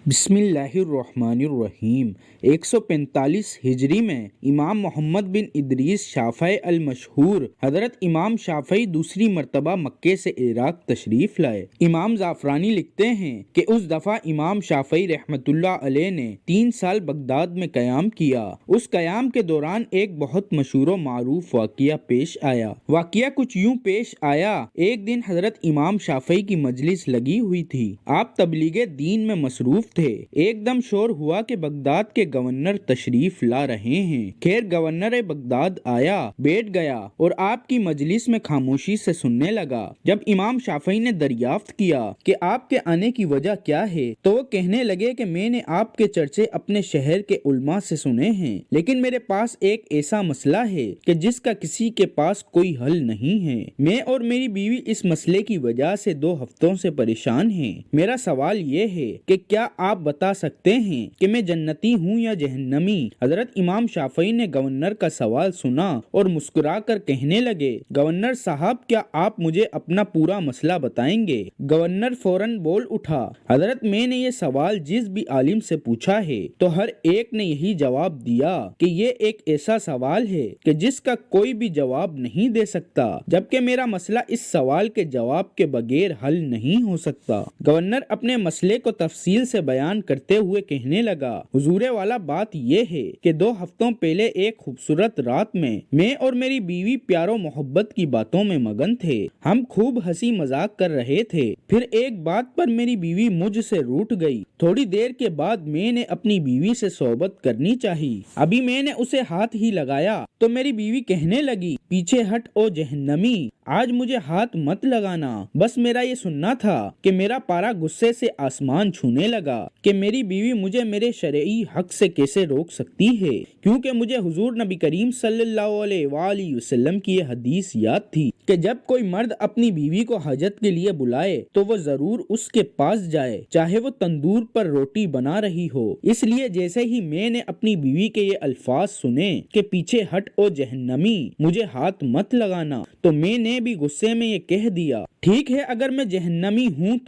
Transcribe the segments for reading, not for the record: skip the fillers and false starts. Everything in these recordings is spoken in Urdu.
بسم اللہ الرحمن الرحیم 145 ہجری میں امام محمد بن ادریس شافعی المشہور حضرت امام شافعی دوسری مرتبہ مکے سے عراق تشریف لائے۔ امام زعفرانی لکھتے ہیں کہ اس دفعہ امام شافعی رحمۃ اللہ علیہ نے 3 سال بغداد میں قیام کیا۔ اس قیام کے دوران ایک بہت مشہور و معروف واقعہ پیش آیا۔ واقعہ کچھ یوں پیش آیا: ایک دن حضرت امام شافعی کی مجلس لگی ہوئی تھی۔ آپ تبلیغ دین میں مصروف تھے۔ ایک دم شور ہوا کہ بغداد کے گورنر تشریف لا رہے ہیں۔ خیر گورنر بغداد آیا، بیٹھ گیا اور آپ کی مجلس میں خاموشی سے سننے لگا۔ جب امام شافعی نے دریافت کیا کہ آپ کے آنے کی وجہ کیا ہے تو وہ کہنے لگے کہ میں نے آپ کے چرچے اپنے شہر کے علماء سے سنے ہیں، لیکن میرے پاس ایک ایسا مسئلہ ہے کہ جس کا کسی کے پاس کوئی حل نہیں ہے۔ میں اور میری بیوی اس مسئلے کی وجہ سے 2 ہفتوں سے پریشان ہیں۔ میرا سوال یہ ہے کہ کیا آپ بتا سکتے ہیں کہ میں جنتی ہوں یا جہنمی؟ حضرت امام شافعی نے گورنر کا سوال سنا اور مسکرا کر کہنے لگے: گورنر صاحب، کیا آپ مجھے اپنا پورا مسئلہ بتائیں گے؟ گورنر فوراً بول اٹھا: حضرت، میں نے یہ سوال جس بھی عالم سے پوچھا ہے تو ہر ایک نے یہی جواب دیا کہ یہ ایک ایسا سوال ہے کہ جس کا کوئی بھی جواب نہیں دے سکتا، جبکہ میرا مسئلہ اس سوال کے جواب کے بغیر حل نہیں ہو سکتا۔ گورنر اپنے مسئلے کو تفصیل سے بیان کرتے ہوئے کہنے لگا: حضور والا، بات یہ ہے کہ 2 ہفتوں پہلے ایک خوبصورت رات میں اور میری بیوی پیار و محبت کی باتوں میں مگن تھے۔ ہم خوب ہنسی مذاق کر رہے تھے۔ پھر ایک بات پر میری بیوی مجھ سے روٹھ گئی۔ تھوڑی دیر کے بعد میں نے اپنی بیوی سے صحبت کرنی چاہی۔ ابھی میں نے اسے ہاتھ ہی لگایا تو میری بیوی کہنے لگی: پیچھے ہٹ او جہنمی، آج مجھے ہاتھ مت لگانا۔ بس میرا یہ سننا تھا کہ میرا پارا غصے سے آسمان چھونے لگا کہ میری بیوی مجھے میرے شرعی حق سے کیسے روک سکتی ہے، کیونکہ مجھے حضور نبی کریم صلی اللہ علیہ وآلہ وسلم کی یہ حدیث یاد تھی کہ جب کوئی مرد اپنی بیوی کو حاجت کے لیے بلائے تو وہ ضرور اس کے پاس جائے، چاہے وہ تندور پر روٹی بنا رہی ہو۔ اس لیے جیسے ہی میں نے اپنی بیوی کے یہ الفاظ سنے کہ پیچھے ہٹ او جہنمی، مجھے ہاتھ مت لگانا، تو میں نے بھی غصے میں یہ کہہ دیا: ٹھیک ہے، اگر میں جہنمی ہوں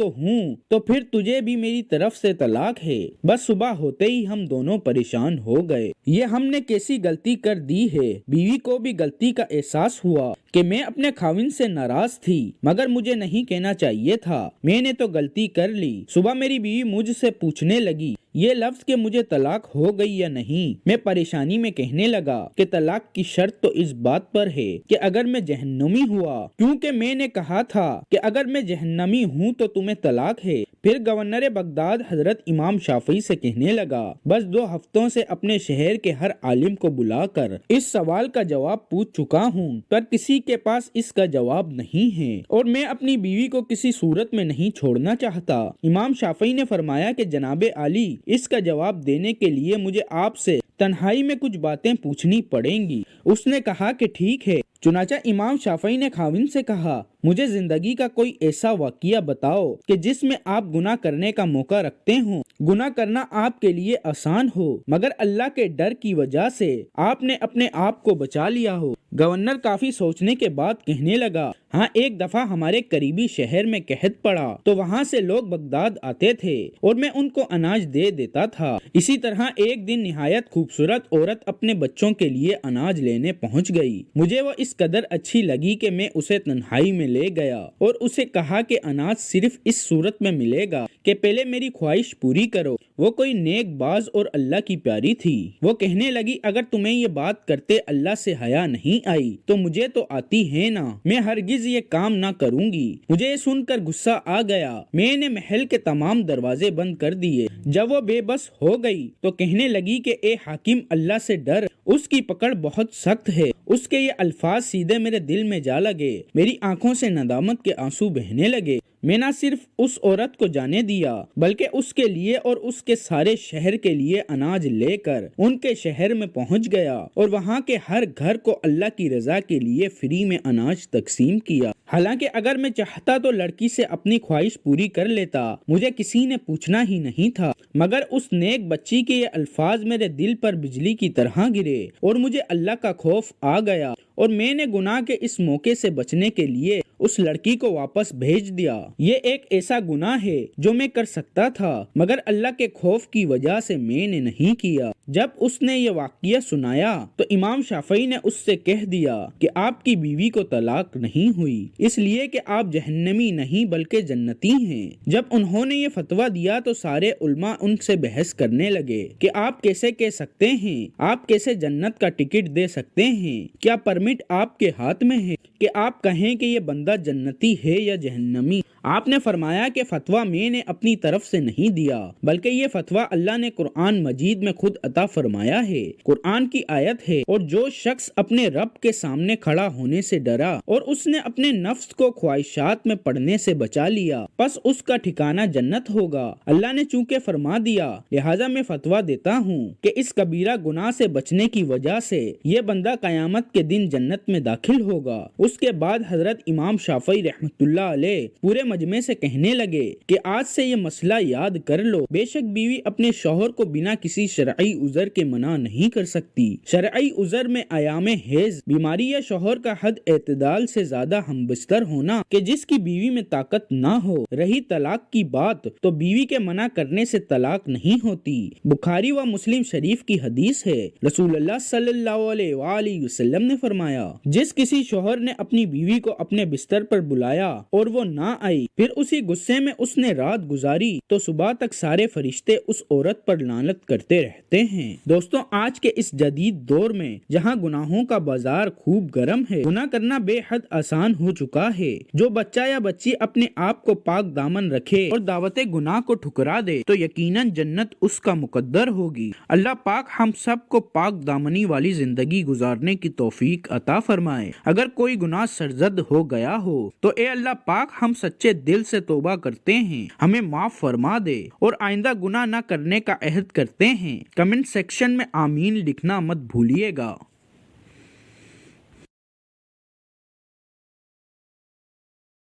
تو پھر تجھے بھی میری طرف سے طلاق ہے۔ بس صبح ہوتے ہی ہم دونوں پریشان ہو گئے، یہ ہم نے کیسی غلطی کر دی ہے۔ بیوی کو بھی غلطی کا احساس ہوا کہ میں اپنے خاوند سے ناراض تھی، مگر مجھے نہیں کہنا چاہیے تھا، میں نے تو غلطی کر لی۔ صبح میری بیوی مجھ سے پوچھنے لگی یہ لفظ کہ مجھے طلاق ہو گئی یا نہیں۔ میں پریشانی میں کہنے لگا کہ طلاق کی شرط تو اس بات پر ہے کہ اگر میں جہنمی ہوا، کیونکہ میں نے کہا تھا کہ اگر میں جہنمی ہوں تو تمہیں طلاق ہے۔ پھر گورنر بغداد حضرت امام شافعی سے کہنے لگا: بس 2 ہفتوں سے اپنے شہر کے ہر عالم کو بلا کر اس سوال کا جواب پوچھ چکا ہوں، پر کسی کے پاس اس کا جواب نہیں ہے، اور میں اپنی بیوی کو کسی صورت میں نہیں چھوڑنا چاہتا۔ امام شافعی نے فرمایا کہ جناب عالی، اس کا جواب دینے کے لیے مجھے آپ سے تنہائی میں کچھ باتیں پوچھنی پڑیں گی۔ اس نے کہا کہ ٹھیک ہے۔ چنانچہ امام شافعی نے خاوند سے کہا: مجھے زندگی کا کوئی ایسا واقعہ بتاؤ کہ جس میں آپ گناہ کرنے کا موقع رکھتے ہوں، گناہ کرنا آپ کے لیے آسان ہو، مگر اللہ کے ڈر کی وجہ سے آپ نے اپنے آپ کو بچا لیا ہو۔ گورنر کافی سوچنے کے بعد کہنے لگا: ہاں، ایک دفعہ ہمارے قریبی شہر میں قحط پڑا تو وہاں سے لوگ بغداد آتے تھے اور میں ان کو اناج دے دیتا تھا۔ اسی طرح ایک دن نہایت خوبصورت عورت اپنے بچوں کے لیے اناج لینے پہنچ گئی۔ مجھے وہ اس قدر اچھی لگی کہ میں اسے تنہائی میں لے گیا اور اسے کہا کہ اناج صرف اس صورت میں ملے گا کہ پہلے میری خواہش پوری کرو۔ وہ کوئی نیک باز اور اللہ کی پیاری تھی۔ وہ کہنے لگی: اگر تمہیں یہ بات کرتے اللہ سے حیا نہیں آئی تو مجھے تو آتی ہے نا، میں ہرگز یہ کام نہ کروں گی۔ مجھے یہ سن کر غصہ آ گیا۔ میں نے محل کے تمام دروازے بند کر دیے۔ جب وہ بے بس ہو گئی تو کہنے لگی کہ اے حاکم، اللہ سے ڈر، اس کی پکڑ بہت سخت ہے۔ اس کے یہ الفاظ سیدھے میرے دل میں جا لگے۔ میری آنکھوں سے ندامت کے آنسو بہنے لگے۔ میں نہ صرف اس عورت کو جانے دیا بلکہ اس کے لیے اور اس کے سارے شہر کے لیے اناج لے کر ان کے شہر میں پہنچ گیا اور وہاں کے ہر گھر کو اللہ کی رضا کے لیے فری میں اناج تقسیم کیا۔ حالانکہ اگر میں چاہتا تو لڑکی سے اپنی خواہش پوری کر لیتا، مجھے کسی نے پوچھنا ہی نہیں تھا، مگر اس نیک بچی کے یہ الفاظ میرے دل پر بجلی کی طرح گرے اور مجھے اللہ کا خوف آ گیا اور میں نے گناہ کے اس موقع سے بچنے کے لیے اس لڑکی کو واپس بھیج دیا۔ یہ ایک ایسا گناہ ہے جو میں کر سکتا تھا، مگر اللہ کے خوف کی وجہ سے میں نے نہیں کیا۔ جب اس نے یہ واقعہ سنایا تو امام شافعی نے اس سے کہہ دیا کہ آپ کی بیوی کو طلاق نہیں ہوئی، اس لیے کہ آپ جہنمی نہیں بلکہ جنتی ہیں۔ جب انہوں نے یہ فتویٰ دیا تو سارے علماء ان سے بحث کرنے لگے کہ آپ کیسے کہہ سکتے ہیں، آپ کیسے جنت کا ٹکٹ دے سکتے ہیں، کیا پرمٹ آپ کے ہاتھ میں ہے کہ آپ کہیں کہ یہ بندہ جنتی ہے یا جہنمی؟ آپ نے فرمایا کہ فتویٰ میں نے اپنی طرف سے نہیں دیا، بلکہ یہ فتویٰ اللہ نے قرآن مجید میں خود عطا فرمایا ہے۔ قرآن کی آیت ہے، اور جو شخص اپنے رب کے سامنے کھڑا ہونے سے ڈرا اور اس نے اپنے نفس کو خواہشات میں پڑنے سے بچا لیا، پس اس کا ٹھکانہ جنت ہوگا۔ اللہ نے چونکہ فرما دیا، لہٰذا میں فتویٰ دیتا ہوں کہ اس کبیرہ گناہ سے بچنے کی وجہ سے یہ بندہ قیامت کے دن جنت میں داخل ہوگا۔ اس کے بعد حضرت امام شافعی رحمۃ اللہ علیہ پورے مجمع سے کہنے لگے کہ آج سے یہ مسئلہ یاد کر لو، بے شک بیوی اپنے شوہر کو بنا کسی شرعی عذر کے منع نہیں کر سکتی۔ شرعی عذر میں ایام حیض، بیماری یا شوہر کا حد اعتدال سے زیادہ ہم بستر ہونا کہ جس کی بیوی میں طاقت نہ ہو۔ رہی طلاق کی بات تو بیوی کے منع کرنے سے طلاق نہیں ہوتی۔ بخاری و مسلم شریف کی حدیث ہے، رسول اللہ صلی اللہ علیہ وآلہ وسلم نے فرمایا، جس کسی شوہر نے اپنی بیوی کو اپنے بستر پر بلایا اور وہ نہ آئی، پھر اسی غصے میں اس نے رات گزاری، تو صبح تک سارے فرشتے اس عورت پر لعنت کرتے رہتے ہیں۔ دوستوں، آج کے اس جدید دور میں جہاں گناہوں کا بازار خوب گرم ہے، گناہ کرنا بے حد آسان ہو چکا ہے۔ جو بچہ یا بچی اپنے آپ کو پاک دامن رکھے اور دعوت گناہ کو ٹھکرا دے تو یقیناً جنت اس کا مقدر ہوگی۔ اللہ پاک ہم سب کو پاک دامنی والی زندگی گزارنے کی توفیق عطا فرمائے۔ اگر کوئی گناہ سرزد ہو گیا ہو تو اے اللہ پاک، ہم سچے دل سے توبہ کرتے ہیں، ہمیں معاف فرما دے اور آئندہ گناہ نہ کرنے کا عہد کرتے ہیں۔ کمنٹ سیکشن میں آمین لکھنا مت بھولیے گا۔